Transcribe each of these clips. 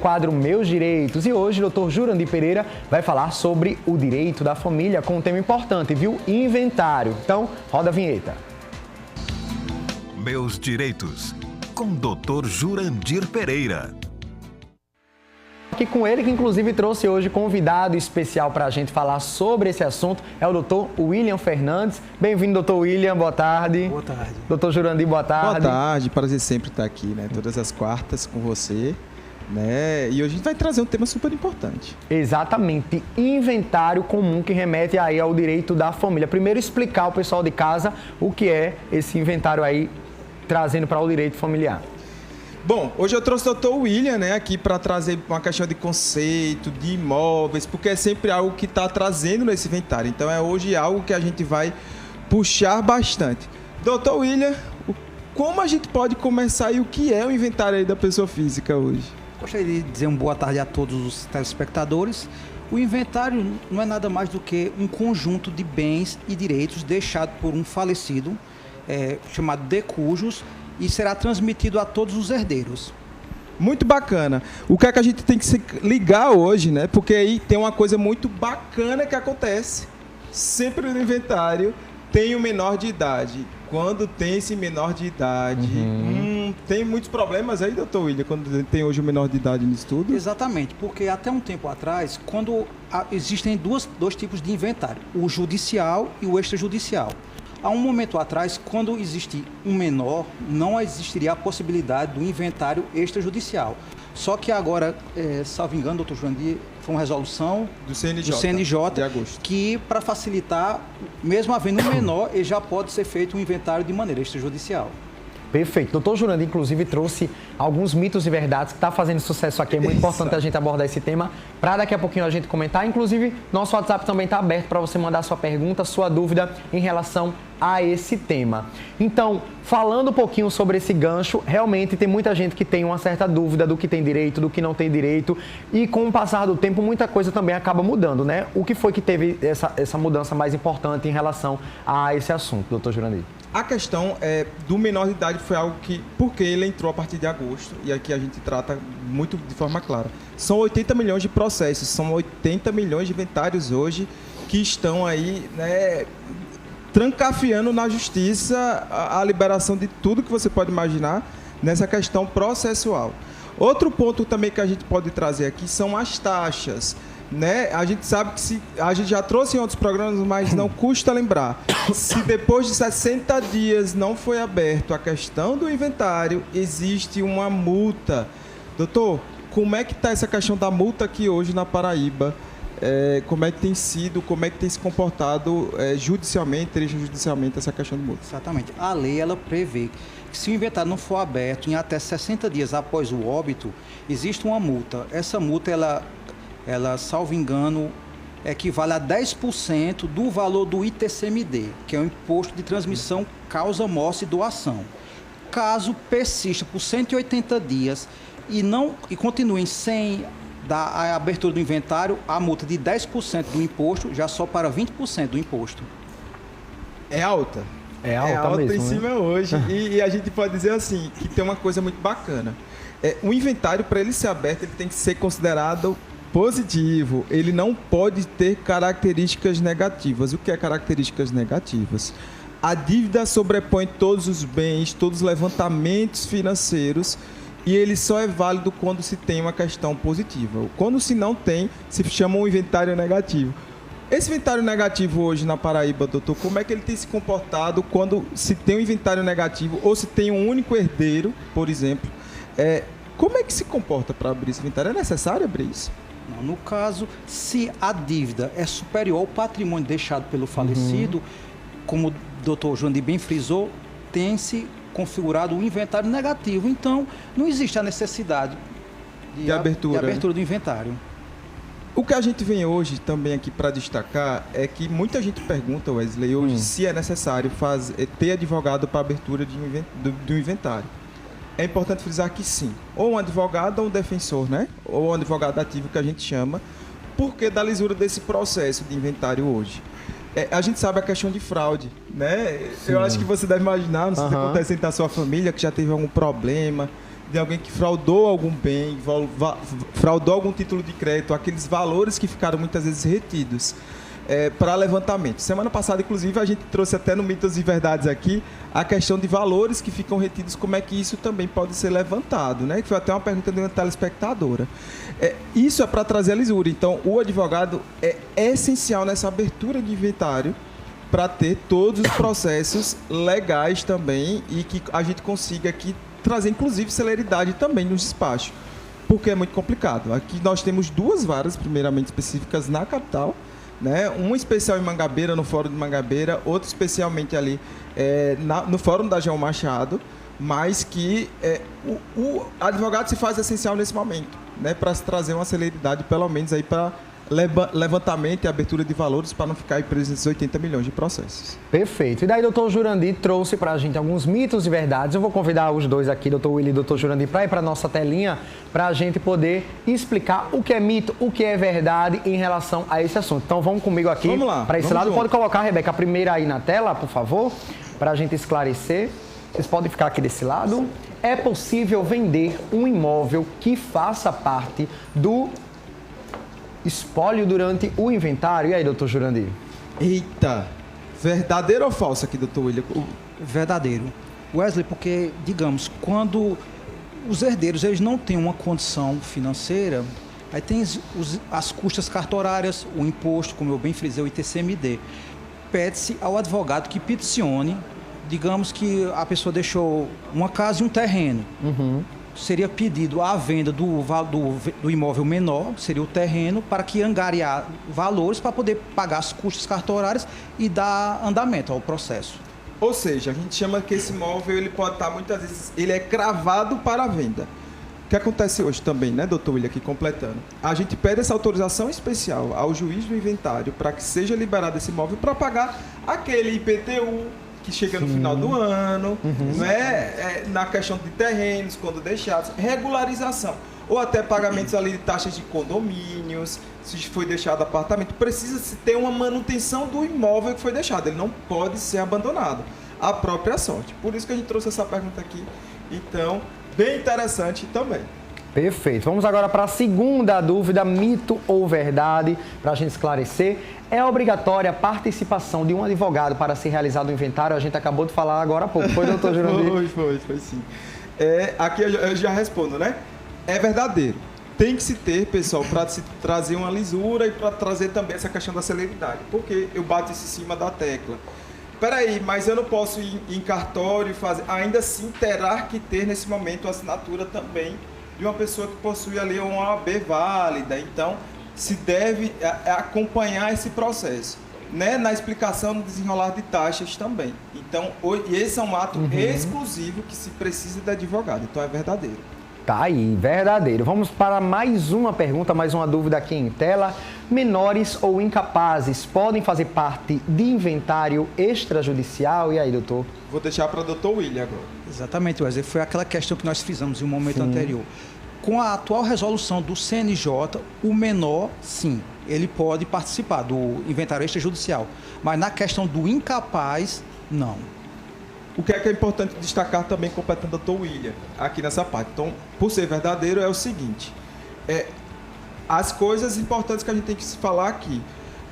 quadro Meus Direitos. E hoje o Dr. Jurandir Pereira vai falar sobre o direito da família com um tema importante, viu? Inventário. Então, roda a vinheta. Meus Direitos, com Dr. Jurandir Pereira. Aqui com ele, que inclusive trouxe hoje convidado especial para a gente falar sobre esse assunto, é o Dr. William Fernandes. Bem-vindo, Dr. William, boa tarde. Boa tarde. Dr. Jurandir, boa tarde. Boa tarde, prazer sempre estar aqui, né? Todas as quartas com você, né? E hoje a gente vai trazer um tema super importante. Exatamente, inventário comum que remete aí ao direito da família. Primeiro explicar ao pessoal de casa o que é esse inventário aí, trazendo para o direito familiar. Bom, hoje eu trouxe o Dr. William, né, aqui para trazer uma questão de conceito, de imóveis, porque é sempre algo que está trazendo nesse inventário. Então é hoje algo que a gente vai puxar bastante. Dr. William, como a gente pode começar e o que é o inventário aí da pessoa física hoje? Gostaria de dizer uma boa tarde a todos os telespectadores. O inventário não é nada mais do que um conjunto de bens e direitos deixado por um falecido, chamado de cujos, e será transmitido a todos os herdeiros. Muito bacana. O que é que a gente tem que se ligar hoje, né? Porque aí tem uma coisa muito bacana que acontece. Sempre no inventário tem o menor de idade. Quando tem esse menor de idade, tem muitos problemas aí, doutor William, quando tem hoje o menor de idade nisso tudo? Exatamente, porque até um tempo atrás, quando existem dois tipos de inventário, o judicial e o extrajudicial. Há um momento atrás, quando existe um menor, não existiria a possibilidade do inventário extrajudicial. Só que agora, salvo engano, doutor Jurandir, foi uma resolução do CNJ de agosto, que, para facilitar, mesmo havendo um menor, ele já pode ser feito um inventário de maneira extrajudicial. Perfeito. Doutor Jurandir, inclusive, trouxe alguns mitos e verdades que está fazendo sucesso aqui. É muito importante a gente abordar esse tema para daqui a pouquinho a gente comentar. Inclusive, nosso WhatsApp também está aberto para você mandar sua pergunta, sua dúvida em relação a esse tema. Então, falando um pouquinho sobre esse gancho, realmente tem muita gente que tem uma certa dúvida do que tem direito, do que não tem direito. E com o passar do tempo, muita coisa também acaba mudando, né? O que foi que teve essa mudança mais importante em relação a esse assunto, doutor Jurandir? A questão do menor de idade foi algo que, porque ele entrou a partir de agosto, e aqui a gente trata muito de forma clara. São 80 milhões de processos, são 80 milhões de inventários hoje que estão aí, né, trancafiando na justiça a liberação de tudo que você pode imaginar nessa questão processual. Outro ponto também que a gente pode trazer aqui são as taxas. Né? A gente sabe que a gente já trouxe em outros programas, mas não custa lembrar. Se depois de 60 dias não foi aberto a questão do inventário, existe uma multa. Doutor, como é que está essa questão da multa aqui hoje na Paraíba? Como é que tem sido, como é que tem se comportado judicialmente, extrajudicialmente essa questão de multa? Exatamente. A lei, ela prevê que se o inventário não for aberto em até 60 dias após o óbito, existe uma multa. Essa multa, ela, salvo engano, equivale a 10% do valor do ITCMD, que é o Imposto de Transmissão Causa Morte e Doação. Caso persista por 180 dias e continuem sem dar a abertura do inventário, a multa de 10% do imposto já só para 20% do imposto. É alta? É alta mesmo, em cima hoje. E a gente pode dizer assim, que tem uma coisa muito bacana. O inventário, para ele ser aberto, ele tem que ser considerado positivo, ele não pode ter características negativas. O que é características negativas? A dívida sobrepõe todos os bens, todos os levantamentos financeiros, e ele só é válido quando se tem uma questão positiva. Quando se não tem, se chama um inventário negativo. Esse inventário negativo hoje na Paraíba, doutor, como é que ele tem se comportado quando se tem um inventário negativo ou se tem um único herdeiro, por exemplo? Como é que se comporta para abrir esse inventário? É necessário abrir isso? Não, no caso, se a dívida é superior ao patrimônio deixado pelo falecido, como o doutor Jurandir bem frisou, tem-se configurado um inventário negativo. Então, não existe a necessidade de abertura do inventário. O que a gente vem hoje também aqui para destacar é que muita gente pergunta, Wesley, hoje se é necessário ter advogado para abertura do inventário. É importante frisar que sim, ou um advogado ou um defensor, né? Ou um advogado ativo que a gente chama, porque da lisura desse processo de inventário hoje. A gente sabe a questão de fraude, né? Sim. Eu acho que você deve imaginar, não sei se acontece na sua família, que já teve algum problema, de alguém que fraudou algum bem, fraudou algum título de crédito, aqueles valores que ficaram muitas vezes retidos para levantamento. Semana passada, inclusive, a gente trouxe até no Mitos e Verdades aqui a questão de valores que ficam retidos, como é que isso também pode ser levantado, né? Que foi até uma pergunta de uma telespectadora. Isso é para trazer a lisura. Então, o advogado é essencial nessa abertura de inventário para ter todos os processos legais também e que a gente consiga aqui trazer, inclusive, celeridade também nos despachos, porque é muito complicado. Aqui nós temos 2 varas, primeiramente específicas na capital, né? Uma especial em Mangabeira, no Fórum de Mangabeira, outra especialmente ali no Fórum da João Machado, mas que o advogado se faz essencial nesse momento, né? Para se trazer uma celeridade, pelo menos aí para levantamento e abertura de valores, para não ficar aí preso nesses 80 milhões de processos. Perfeito. E daí, doutor Jurandir trouxe para a gente alguns mitos e verdades. Eu vou convidar os dois aqui, doutor Willi e doutor Jurandir, para ir para a nossa telinha, para a gente poder explicar o que é mito, o que é verdade em relação a esse assunto. Então, vamos comigo aqui para esse lado. Junto. Pode colocar, Rebeca, a primeira aí na tela, por favor, para a gente esclarecer. Vocês podem ficar aqui desse lado. É possível vender um imóvel que faça parte do espólio durante o inventário? E aí, doutor Jurandir? Eita! Verdadeiro ou falso aqui, doutor William? Verdadeiro. Wesley, porque, digamos, quando os herdeiros eles não têm uma condição financeira, aí tem as custas cartorárias, o imposto, como eu bem frisei, o ITCMD. Pede-se ao advogado que peticione, digamos que a pessoa deixou uma casa e um terreno. Seria pedido a venda do imóvel menor, seria o terreno, para que angariar valores para poder pagar as custas cartorárias e dar andamento ao processo. Ou seja, a gente chama que esse imóvel ele pode estar muitas vezes, ele é cravado para a venda. O que acontece hoje também, né, doutor William, aqui completando? A gente pede essa autorização especial ao juiz do inventário para que seja liberado esse imóvel para pagar aquele IPTU, que chega no final do ano, né? Na questão de terrenos, quando deixados, regularização, ou até pagamentos ali de taxas de condomínios, se foi deixado apartamento, precisa-se ter uma manutenção do imóvel que foi deixado, ele não pode ser abandonado, à própria sorte. Por isso que a gente trouxe essa pergunta aqui, então, bem interessante também. Perfeito. Vamos agora para a segunda dúvida, mito ou verdade, para a gente esclarecer. É obrigatória a participação de um advogado para ser realizado o inventário? A gente acabou de falar agora há pouco. Foi, doutor Jurandir? Foi sim. Aqui eu já respondo, né? É verdadeiro. Tem que se ter, pessoal, para se trazer uma lisura e para trazer também essa questão da celeridade. Porque eu bato isso em cima da tecla. Peraí, mas eu não posso ir em cartório e fazer... Ainda assim, terá que ter nesse momento a assinatura também de uma pessoa que possui ali uma OAB válida. Então, se deve acompanhar esse processo, né? Na explicação, no desenrolar de taxas também. Então, esse é um ato exclusivo que se precisa de advogado. Então, é verdadeiro. Tá aí, verdadeiro. Vamos para mais uma pergunta, mais uma dúvida aqui em tela. Menores ou incapazes podem fazer parte de inventário extrajudicial? E aí, doutor? Vou deixar para o doutor William agora. Exatamente, Wesley. Foi aquela questão que nós fizemos em um momento anterior. Com a atual resolução do CNJ, o menor, sim, ele pode participar do inventário extrajudicial. Mas na questão do incapaz, não. O que é importante destacar também, completando o doutor William, aqui nessa parte. Então, por ser verdadeiro, é o seguinte. As coisas importantes que a gente tem que se falar aqui.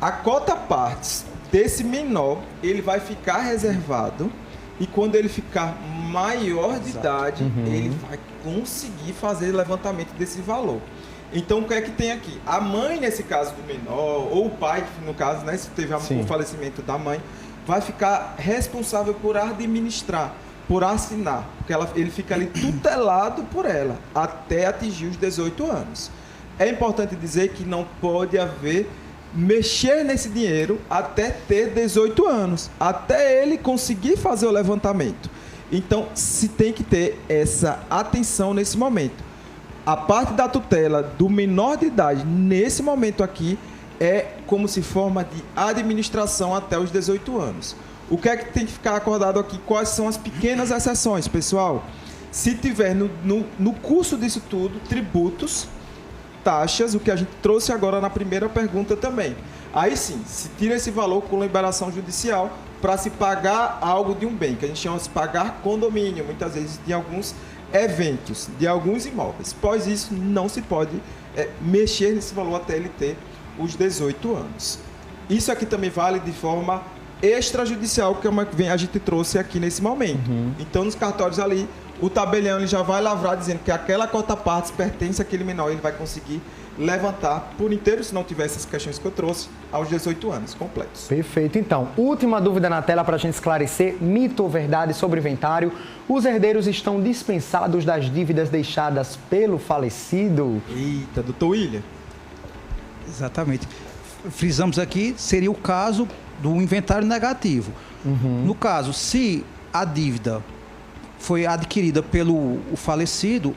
A cota partes desse menor, ele vai ficar reservado. E quando ele ficar maior de idade, ele vai conseguir fazer levantamento desse valor. Então, o que é que tem aqui? A mãe, nesse caso do menor, ou o pai, no caso, né, se teve o falecimento da mãe, vai ficar responsável por administrar, por assinar, porque ele fica ali tutelado por ela, até atingir os 18 anos. É importante dizer que não pode haver mexer nesse dinheiro até ter 18 anos, até ele conseguir fazer o levantamento. Então, se tem que ter essa atenção nesse momento. A parte da tutela do menor de idade, nesse momento aqui, é como se forma de administração até os 18 anos. O que é que tem que ficar acordado aqui? Quais são as pequenas exceções, pessoal? Se tiver no curso disso tudo, tributos, taxas, o que a gente trouxe agora na primeira pergunta também. Aí sim, se tira esse valor com liberação judicial para se pagar algo de um bem, que a gente chama de pagar condomínio, muitas vezes de alguns eventos de alguns imóveis. Após isso, não se pode mexer nesse valor até ele ter os 18 anos. Isso aqui também vale de forma extrajudicial, que é uma que a gente trouxe aqui nesse momento. Então, nos cartórios ali, o tabelião ele já vai lavrar dizendo que aquela cota partes pertence àquele menor, ele vai conseguir levantar por inteiro, se não tiver essas questões que eu trouxe, aos 18 anos completos. Perfeito. Então, última dúvida na tela para a gente esclarecer, mito ou verdade sobre inventário. Os herdeiros estão dispensados das dívidas deixadas pelo falecido? Eita, doutor William. Exatamente. Frisamos aqui, seria o caso do inventário negativo. No caso, se a dívida foi adquirida pelo o falecido,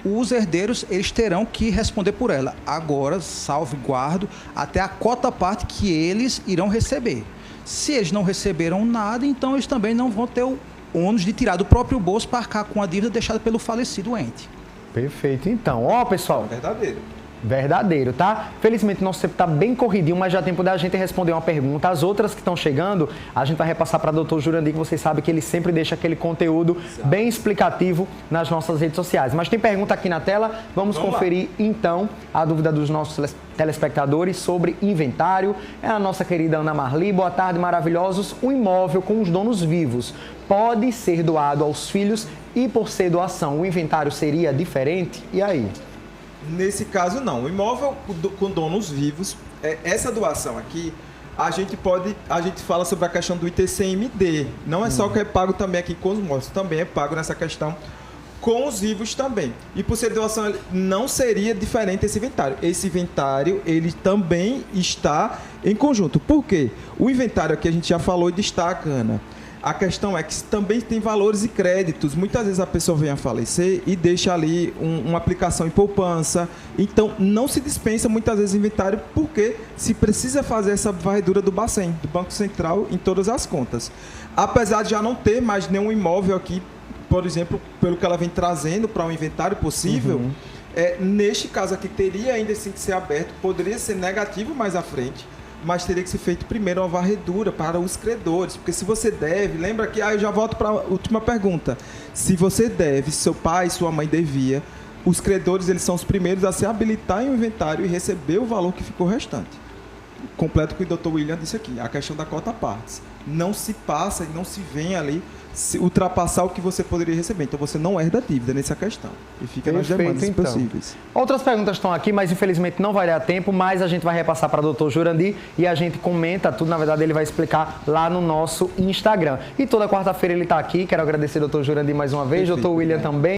os herdeiros eles terão que responder por ela. Agora, salvaguardo até a cota parte que eles irão receber. Se eles não receberam nada, então eles também não vão ter o ônus de tirar do próprio bolso para arcar com a dívida deixada pelo falecido ente. Perfeito. Então, ó, pessoal. Verdadeiro. Verdadeiro, tá? Felizmente, nosso tempo tá bem corridinho, mas já é tempo da gente responder uma pergunta. As outras que estão chegando, a gente vai repassar para o Dr. Jurandir, que vocês sabem que ele sempre deixa aquele conteúdo bem explicativo nas nossas redes sociais. Mas tem pergunta aqui na tela, vamos conferir então a dúvida dos nossos telespectadores sobre inventário. É a nossa querida Ana Marli. Boa tarde, maravilhosos. Um imóvel com os donos vivos pode ser doado aos filhos e, por ser doação, o inventário seria diferente? E aí? Nesse caso, não. O imóvel com donos vivos, essa doação aqui, a gente fala sobre a questão do ITCMD. Não é só o que é pago também aqui com os mortos, também é pago nessa questão com os vivos também. E por ser doação, não seria diferente esse inventário. Esse inventário, ele também está em conjunto. Por quê? O inventário aqui a gente já falou e destaca, Ana. A questão é que também tem valores e créditos. Muitas vezes a pessoa vem a falecer e deixa ali uma aplicação em poupança. Então, não se dispensa muitas vezes inventário porque se precisa fazer essa varredura do Bacen, do Banco Central, em todas as contas. Apesar de já não ter mais nenhum imóvel aqui, por exemplo, pelo que ela vem trazendo para um inventário possível, neste caso aqui teria ainda assim que ser aberto, poderia ser negativo mais à frente, mas teria que ser feito primeiro uma varredura para os credores, porque se você deve, lembra que, eu já volto para a última pergunta, se você deve, seu pai, sua mãe devia, os credores eles são os primeiros a se habilitar em um inventário e receber o valor que ficou restante. Completo com o Dr. William disse aqui, a questão da cota partes. Não se passa e não se vem ali ultrapassar o que você poderia receber. Então, você não herda a dívida nessa questão. E fica nas demandas possíveis. Outras perguntas estão aqui, mas infelizmente não vai dar tempo, mas a gente vai repassar para o Dr. Jurandir e a gente comenta tudo. Na verdade, ele vai explicar lá no nosso Instagram. E toda quarta-feira ele está aqui. Quero agradecer ao Dr. Jurandir mais uma vez, Dr. William também.